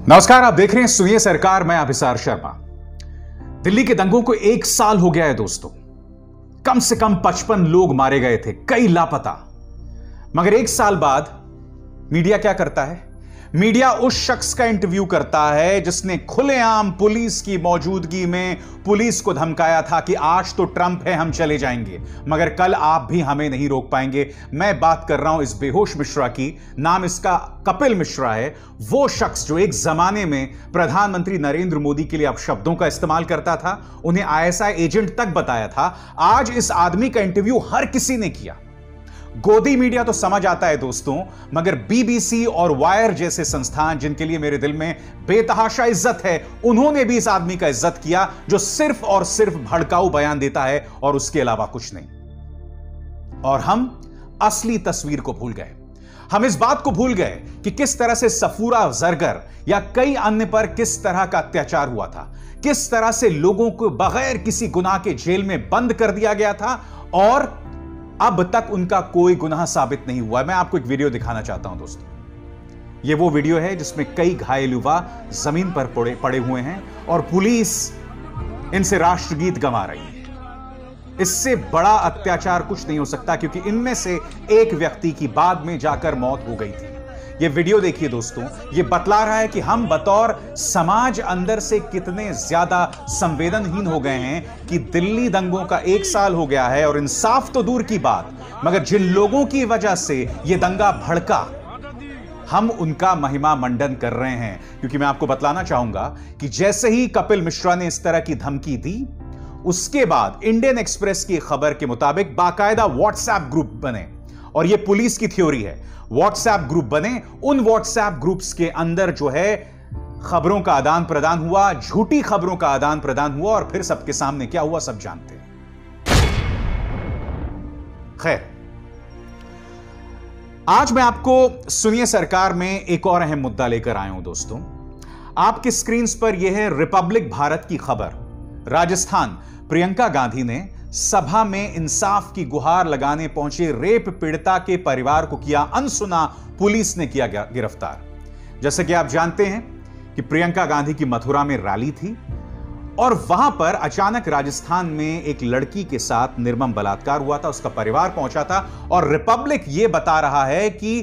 नमस्कार, आप देख रहे हैं सुनिए सरकार। मैं अभिसार शर्मा। दिल्ली के दंगों को 1 साल हो गया है दोस्तों। कम से कम 55 लोग मारे गए थे, कई लापता। मगर 1 साल बाद मीडिया क्या करता है? मीडिया उस शख्स का इंटरव्यू करता है जिसने खुलेआम पुलिस की मौजूदगी में पुलिस को धमकाया था कि आज तो ट्रंप है, हम चले जाएंगे, मगर कल आप भी हमें नहीं रोक पाएंगे। मैं बात कर रहा हूं इस बेहोश मिश्रा की। नाम इसका कपिल मिश्रा है। वो शख्स जो एक जमाने में प्रधानमंत्री नरेंद्र मोदी के लिए अपशब्दों का इस्तेमाल करता था, उन्हें आईएसआई एजेंट तक बताया था। आज इस आदमी का इंटरव्यू हर किसी ने किया। गोदी मीडिया तो समझ आता है दोस्तों, मगर बीबीसी और वायर जैसे संस्थान जिनके लिए मेरे दिल में बेतहाशा इज्जत है, उन्होंने भी इस आदमी का इज्जत किया जो सिर्फ और सिर्फ भड़काऊ बयान देता है और उसके अलावा कुछ नहीं। और हम असली तस्वीर को भूल गए। हम इस बात को भूल गए कि किस तरह से सफूरा जरगर या कई अन्य पर किस तरह का अत्याचार हुआ था, किस तरह से लोगों को बगैर किसी गुनाह के जेल में बंद कर दिया गया था और अब तक उनका कोई गुनाह साबित नहीं हुआ। मैं आपको एक वीडियो दिखाना चाहता हूं दोस्तों। यह वो वीडियो है जिसमें कई घायल युवा जमीन पर पड़े हुए हैं और पुलिस इनसे राष्ट्रगीत गवा रही है। इससे बड़ा अत्याचार कुछ नहीं हो सकता, क्योंकि इनमें से एक व्यक्ति की बाद में जाकर मौत हो गई थी। यह वीडियो देखिए दोस्तों। यह बतला रहा है कि हम बतौर समाज अंदर से कितने ज्यादा संवेदनहीन हो गए हैं कि दिल्ली दंगों का 1 साल हो गया है और इंसाफ तो दूर की बात, मगर जिन लोगों की वजह से यह दंगा भड़का, हम उनका महिमा मंडन कर रहे हैं। क्योंकि मैं आपको बतलाना चाहूंगा कि जैसे ही कपिल मिश्रा ने इस तरह की धमकी दी, उसके बाद इंडियन एक्सप्रेस की खबर के मुताबिक बाकायदा व्हाट्सएप ग्रुप बने। और यह पुलिस की थ्योरी है। व्हाट्सएप ग्रुप बने, उन व्हाट्सएप ग्रुप्स के अंदर जो है खबरों का आदान प्रदान हुआ, झूठी खबरों का आदान प्रदान हुआ और फिर सबके सामने क्या हुआ सब जानते हैं। खैर, आज मैं आपको सुनिए सरकार में एक और अहम मुद्दा लेकर आया हूं दोस्तों। आपकी स्क्रीन पर यह है रिपब्लिक भारत की खबर। राजस्थान, प्रियंका गांधी ने सभा में इंसाफ की गुहार लगाने पहुंचे रेप पीड़िता के परिवार को किया अनसुना, पुलिस ने किया गिरफ्तार। जैसे कि आप जानते हैं कि प्रियंका गांधी की मथुरा में रैली थी और वहां पर अचानक राजस्थान में एक लड़की के साथ निर्मम बलात्कार हुआ था। उसका परिवार पहुंचा था और रिपब्लिक यह बता रहा है कि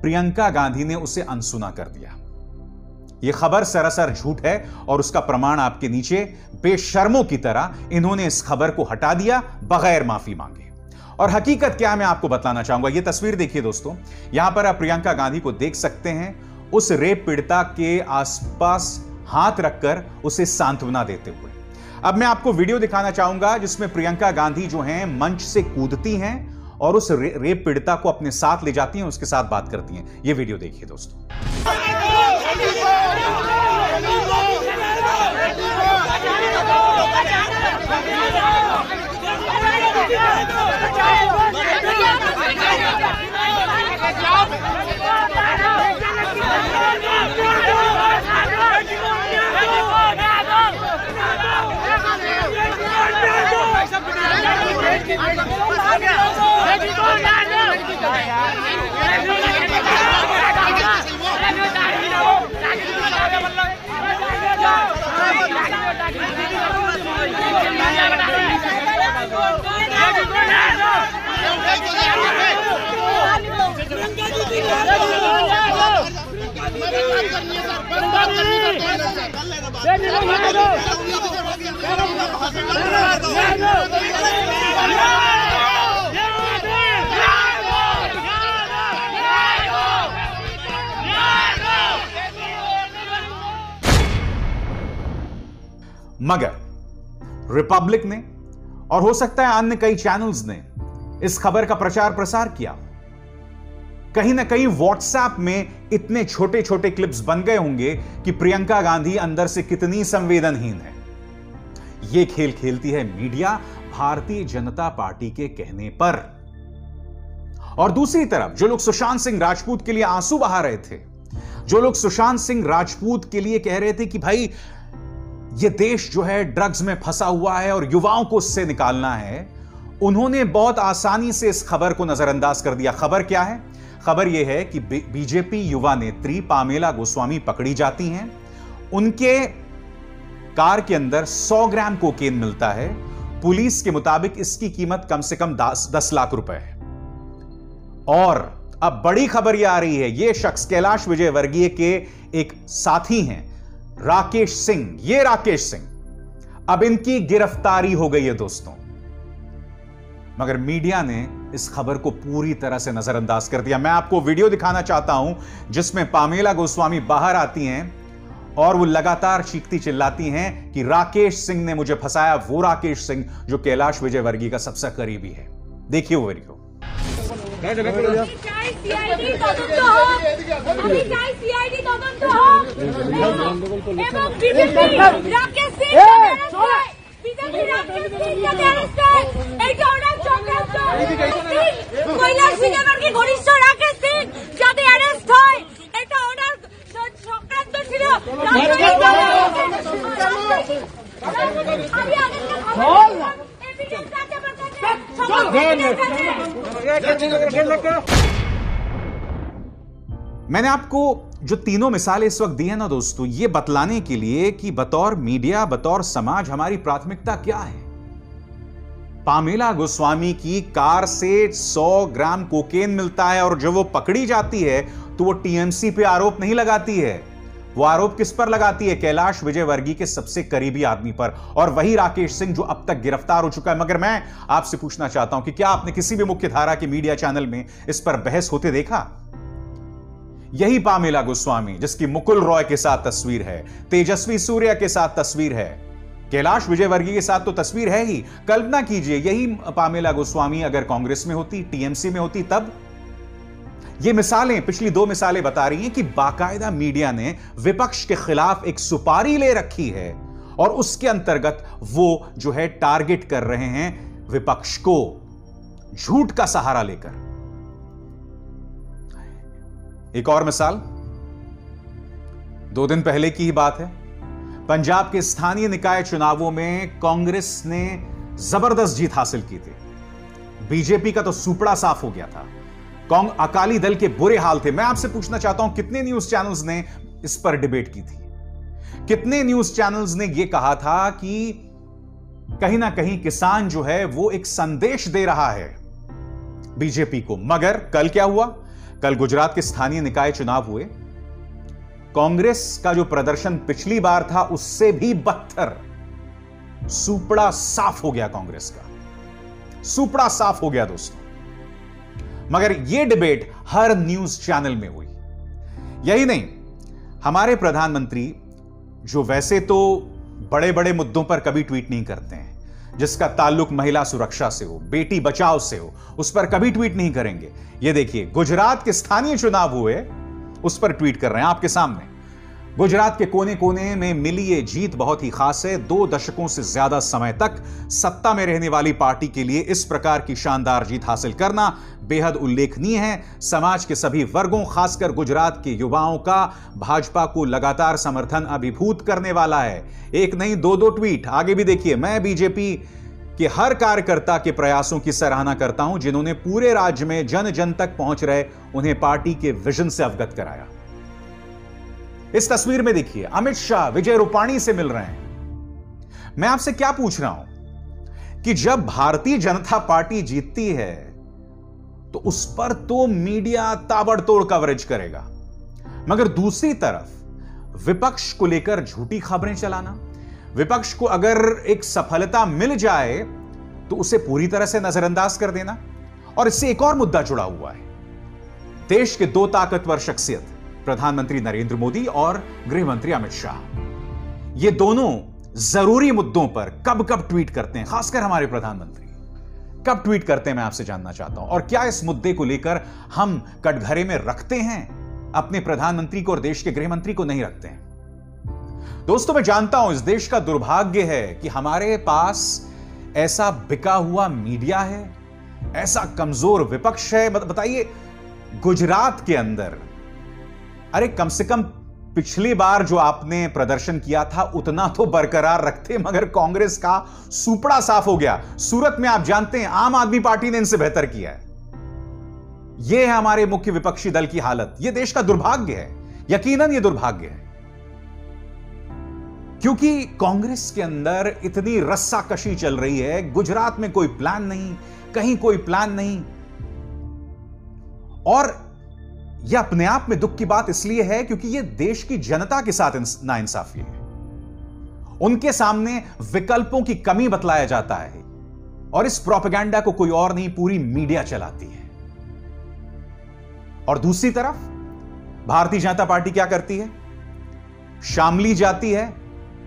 प्रियंका गांधी ने उसे अनसुना कर दिया। यह खबर सरासर झूठ है और उसका प्रमाण आपके नीचे। बेशर्मों की तरह इन्होंने इस खबर को हटा दिया बगैर माफी मांगे। और हकीकत क्या है मैं आपको बताना चाहूंगा। यह तस्वीर देखिए दोस्तों। यहां पर आप प्रियंका गांधी को देख सकते हैं, उस रेप पीड़िता के आसपास हाथ रखकर उसे सांत्वना देते हुए। अब मैं आपको वीडियो दिखाना चाहूंगा जिसमें प्रियंका गांधी जो हैं मंच से कूदती हैं और उस रेप पीड़िता को अपने साथ ले जाती हैं, उसके साथ बात करती हैं। यह वीडियो देखिए दोस्तों। मगर रिपब्लिक ने और हो सकता है अन्य कई चैनल्स ने इस खबर का प्रचार प्रसार किया। कहीं ना कहीं व्हाट्सएप में इतने छोटे छोटे क्लिप्स बन गए होंगे कि प्रियंका गांधी अंदर से कितनी संवेदनहीन है। यह खेल खेलती है मीडिया भारतीय जनता पार्टी के कहने पर। और दूसरी तरफ जो लोग सुशांत सिंह राजपूत के लिए आंसू बहा रहे थे, जो लोग सुशांत सिंह राजपूत के लिए कह रहे थे कि भाई ये देश जो है ड्रग्स में फंसा हुआ है और युवाओं को उससे निकालना है, उन्होंने बहुत आसानी से इस खबर को नजरअंदाज कर दिया। खबर क्या है? खबर यह है कि बीजेपी युवा नेत्री पामेला गोस्वामी पकड़ी जाती हैं। उनके कार के अंदर 100 ग्राम कोकेन मिलता है। पुलिस के मुताबिक इसकी कीमत कम से कम 10 लाख रुपए है। और अब बड़ी खबर यह आ रही है, यह शख्स कैलाश विजयवर्गीय के एक साथी हैं, राकेश सिंह। ये राकेश सिंह, अब इनकी गिरफ्तारी हो गई है दोस्तों। मगर मीडिया ने इस खबर को पूरी तरह से नजरअंदाज कर दिया। मैं आपको वीडियो दिखाना चाहता हूं जिसमें पामेला गोस्वामी बाहर आती हैं और वो लगातार चीखती चिल्लाती हैं कि राकेश सिंह ने मुझे फंसाया, वो राकेश सिंह जो कैलाश विजयवर्गीय का सबसे करीबी है। देखिए वो वीडियो। मैंने आपको जो तीनों मिसालें इस वक्त दी है ना दोस्तों, ये बतलाने के लिए कि बतौर मीडिया, बतौर समाज हमारी प्राथमिकता क्या है। पामेला गोस्वामी की कार से 100 ग्राम कोकेन मिलता है और जब वो पकड़ी जाती है तो वो टीएमसी पे आरोप नहीं लगाती है। वो आरोप किस पर लगाती है? कैलाश विजयवर्गीय के सबसे करीबी आदमी पर, और वही राकेश सिंह जो अब तक गिरफ्तार हो चुका है। मगर मैं आपसे पूछना चाहता हूं कि क्या आपने किसी भी मुख्य धारा के मीडिया चैनल में इस पर बहस होते देखा? यही पामेला गोस्वामी जिसकी मुकुल रॉय के साथ तस्वीर है, तेजस्वी सूर्या के साथ तस्वीर है, कैलाश विजयवर्गीय के साथ तो तस्वीर है ही। कल्पना कीजिए यही पामेला गोस्वामी अगर कांग्रेस में होती, टीएमसी में होती, तब। ये मिसालें, पिछली 2 मिसालें बता रही हैं कि बाकायदा मीडिया ने विपक्ष के खिलाफ एक सुपारी ले रखी है और उसके अंतर्गत वो जो है टारगेट कर रहे हैं विपक्ष को, झूठ का सहारा लेकर। एक और मिसाल 2 दिन पहले की ही बात है। पंजाब के स्थानीय निकाय चुनावों में कांग्रेस ने जबरदस्त जीत हासिल की थी। बीजेपी का तो सुपड़ा साफ हो गया था। अकाली दल के बुरे हाल थे। मैं आपसे पूछना चाहता हूं, कितने न्यूज चैनल्स ने इस पर डिबेट की थी? कितने न्यूज चैनल्स ने यह कहा था कि कहीं ना कहीं किसान जो है वो एक संदेश दे रहा है बीजेपी को? मगर कल क्या हुआ? कल गुजरात के स्थानीय निकाय चुनाव हुए। कांग्रेस का जो प्रदर्शन पिछली बार था उससे भी बदतर, सुपड़ा साफ हो गया कांग्रेस का, सुपड़ा साफ हो गया दोस्तों। मगर यह डिबेट हर न्यूज चैनल में हुई। यही नहीं, हमारे प्रधानमंत्री जो वैसे तो बड़े बड़े मुद्दों पर कभी ट्वीट नहीं करते हैं, जिसका ताल्लुक महिला सुरक्षा से हो, बेटी बचाओ से हो, उस पर कभी ट्वीट नहीं करेंगे। यह देखिए, गुजरात के स्थानीय चुनाव हुए, उस पर ट्वीट कर रहे हैं आपके सामने। गुजरात के कोने कोने में मिली ये जीत बहुत ही खास है। 2 दशकों से ज्यादा समय तक सत्ता में रहने वाली पार्टी के लिए इस प्रकार की शानदार जीत हासिल करना बेहद उल्लेखनीय है। समाज के सभी वर्गों, खासकर गुजरात के युवाओं का भाजपा को लगातार समर्थन अभिभूत करने वाला है। एक नहीं 2-2 ट्वीट। आगे भी देखिए, मैं बीजेपी के हर कार्यकर्ता के प्रयासों की सराहना करता हूं जिन्होंने पूरे राज्य में जन जन तक पहुंच रहे उन्हें पार्टी के विजन से अवगत कराया। इस तस्वीर में देखिए, अमित शाह विजय रूपाणी से मिल रहे हैं। मैं आपसे क्या पूछ रहा हूं कि जब भारतीय जनता पार्टी जीतती है तो उस पर तो मीडिया ताबड़तोड़ कवरेज करेगा, मगर दूसरी तरफ विपक्ष को लेकर झूठी खबरें चलाना, विपक्ष को अगर एक सफलता मिल जाए तो उसे पूरी तरह से नजरअंदाज कर देना। और इससे एक और मुद्दा जुड़ा हुआ है। देश के 2 ताकतवर शख्सियत, प्रधानमंत्री नरेंद्र मोदी और गृह मंत्री अमित शाह, ये दोनों जरूरी मुद्दों पर कब कब ट्वीट करते हैं, खासकर हमारे प्रधानमंत्री कब ट्वीट करते हैं, मैं आपसे जानना चाहता हूं। और क्या इस मुद्दे को लेकर हम कटघरे में रखते हैं अपने प्रधानमंत्री को और देश के गृह मंत्री को? नहीं रखते हैं दोस्तों। मैं जानता हूं इस देश का दुर्भाग्य है कि हमारे पास ऐसा बिका हुआ मीडिया है, ऐसा कमजोर विपक्ष है। बताइए, गुजरात के अंदर, अरे कम से कम पिछली बार जो आपने प्रदर्शन किया था उतना तो बरकरार रखते, मगर कांग्रेस का सुपड़ा साफ हो गया। सूरत में आप जानते हैं आम आदमी पार्टी ने इनसे बेहतर किया है। यह है हमारे मुख्य विपक्षी दल की हालत। यह देश का दुर्भाग्य है, यकीनन यह दुर्भाग्य है, क्योंकि कांग्रेस के अंदर इतनी रस्साकशी चल रही है। गुजरात में कोई प्लान नहीं, कहीं कोई प्लान नहीं। और यह अपने आप में दुख की बात इसलिए है क्योंकि यह देश की जनता के साथ नाइंसाफी है। उनके सामने विकल्पों की कमी बतलाया जाता है और इस प्रोपेगेंडा को कोई और नहीं, पूरी मीडिया चलाती है। और दूसरी तरफ भारतीय जनता पार्टी क्या करती है? शामली जाती है।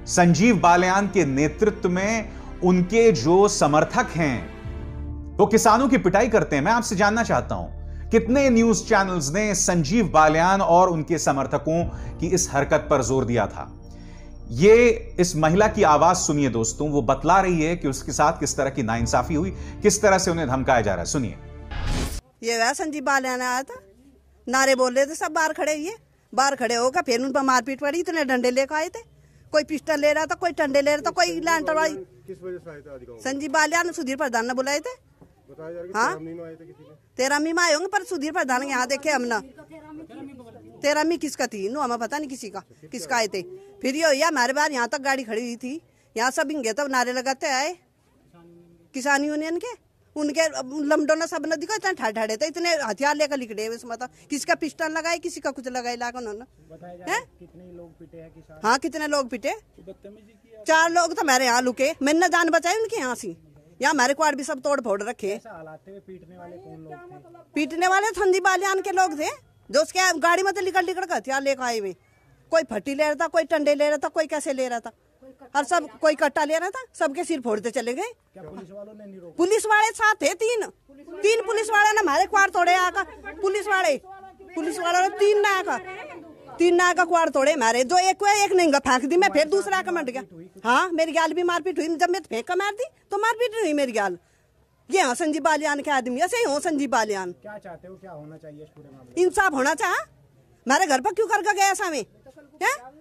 संजीव बालियान के नेतृत्व में उनके जो समर्थक हैं वो किसानों की पिटाई करते हैं। मैं आपसे जानना चाहता हूं कितने न्यूज चैनल्स ने संजीव बालियान और उनके समर्थकों की इस हरकत पर जोर दिया था? ये इस महिला की आवाज सुनिए दोस्तों, वो बतला रही है कि उसके साथ किस तरह की नाइंसाफी हुई, किस तरह से उन्हें धमकाया जा रहा है। सुनिए। ये संजीव बालियान आया था, नारे बोल रहे थे, सब बाहर खड़े हुए, बाहर खड़े होकर फिर उन पर मारपीट पड़ी। इतने डंडे लेकर आए थे, कोई पिस्टल ले रहा था, कोई डंडे ले रहा था, कोई लैंटर वाली। किस वजह से आए थे? संजीव बालियान सुधीर प्रधान ने बुलाए थे। हाँ, 13वीं में आए होंगे, पर सुधीर प्रधान यहाँ देखे हमने। 13वीं किसका थी नो हमें पता नहीं, किसी का किसका आए थे। फिर ये हुआ हमारे बाहर यहाँ तक गाड़ी खड़ी हुई थी, यहाँ सब हिंगे तब नारे लगाते आए किसान यूनियन के। उनके लमडो ने सब ने दिखा इतने ठाड़े थे, इतने हथियार लेकर लिखड़े हुए। मतलब किसका पिस्टल लगाए, किसी का कुछ लगाए लाकर उन्होंने। कितने लोग पिटे हैं किसान? हाँ, कितने लोग पिटे? 4 लोग तो मेरे यहाँ लुके, मैंने जान बचाई उनके यहाँ से। यहाँ हमारे क्वाड भी सब तोड़ फोड़ रखे। पीटने वाले कौन लोग थे? पीटने वाले संजीव बालियान के लोग थे, जो उसके गाड़ी में तो लिकड़ कर हथियार लेकर आए हुए। कोई फट्टी ले रहा था, कोई टंडे ले रहा था, कोई कैसे ले रहा था, और सब कोई कट्टा ले रहा था। सबके सिर फोड़ते चले गए। पुलिस वालों ने नहीं रोका? पुलिस वाले साथ थे, 3 पुलिस वाले ने हमारे क्वाड तोड़े आकर। पुलिस वालों ने 3 नाक का क्वाड तोड़े हमारे। जो एक नहीं फेंक दी मैं, फिर दूसरा का मट गया। हाँ, मेरी गाल भी मारपीट हुई। जब मैं फेंक कर मार दी तो मारपीट नहीं हुई मेरी गाल। ये हाँ संजीव बालियान के आदमी, ऐसे ही हो संजीव बालियान। क्या चाहते हो, क्या होना चाहिए इस पूरे मामले? इंसाफ होना चाहे। मेरे घर पर क्यों करके गया ऐसा में?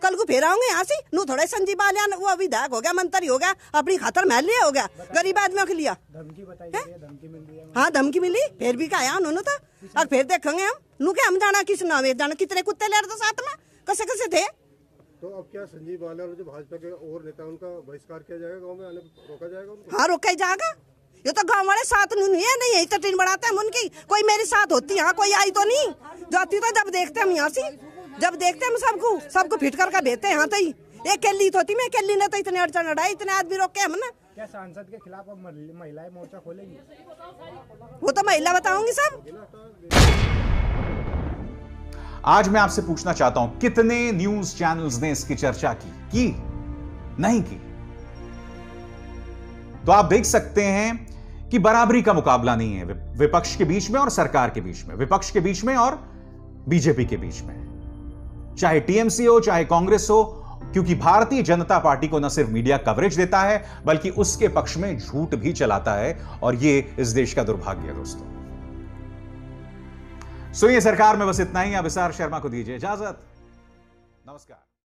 कल को फिर आऊंगे यहाँ से नू थोड़ा संजीव बालियान वो विधायक हो गया, मंत्री हो गया, अपनी खातर महल लिया हो गया, गरीब आदमियों के लिया। धमकी बताई जा रही है, धमकी मिल रही है। हाँ, धमकी मिली, फिर भी क्या उन्होंने तो। अब फिर देखेंगे हम नू के हम जाना किस नाम जाना, कितने कुत्ते ले रहे थे साथ में, कैसे थे। तो अब क्या संजीव बालियान और जो भाजपा के और नेता उनका बहिष्कार किया जाएगा, गाँव में आने रोका जाएगा उनको? हाँ, रोका ही जाएगा। ये तो गाँव वाले साथ नहीं है, नहीं यही तो टीम बढ़ाते हैं उनकी। कोई मेरे साथ होती, यहाँ कोई आई तो नहीं जाती। तो जब देखते हम यहाँ से, जब देखते हम सबको फिट करके भेजते हैं यहाँ तक। एक केली होती, मैं केली ने तो इतने अड़चन उड़ाई, इतने आदमी रोके हम ना। क्या सांसद के खिलाफ अब महिलाएं मोर्चा खोलेंगी? वो तो महिला बताऊंगी सब। आज मैं आपसे पूछना चाहता हूं कितने न्यूज चैनल्स ने इसकी चर्चा की? नहीं की। तो आप देख सकते हैं कि बराबरी का मुकाबला नहीं है विपक्ष के बीच में और सरकार के बीच में, विपक्ष के बीच में और बीजेपी के बीच में, चाहे टीएमसी हो चाहे कांग्रेस हो, क्योंकि भारतीय जनता पार्टी को न सिर्फ मीडिया कवरेज देता है बल्कि उसके पक्ष में झूठ भी चलाता है। और यह इस देश का दुर्भाग्य है दोस्तों। सुनिए सरकार में बस इतना ही। अब विशार शर्मा को दीजिए इजाजत। नमस्कार।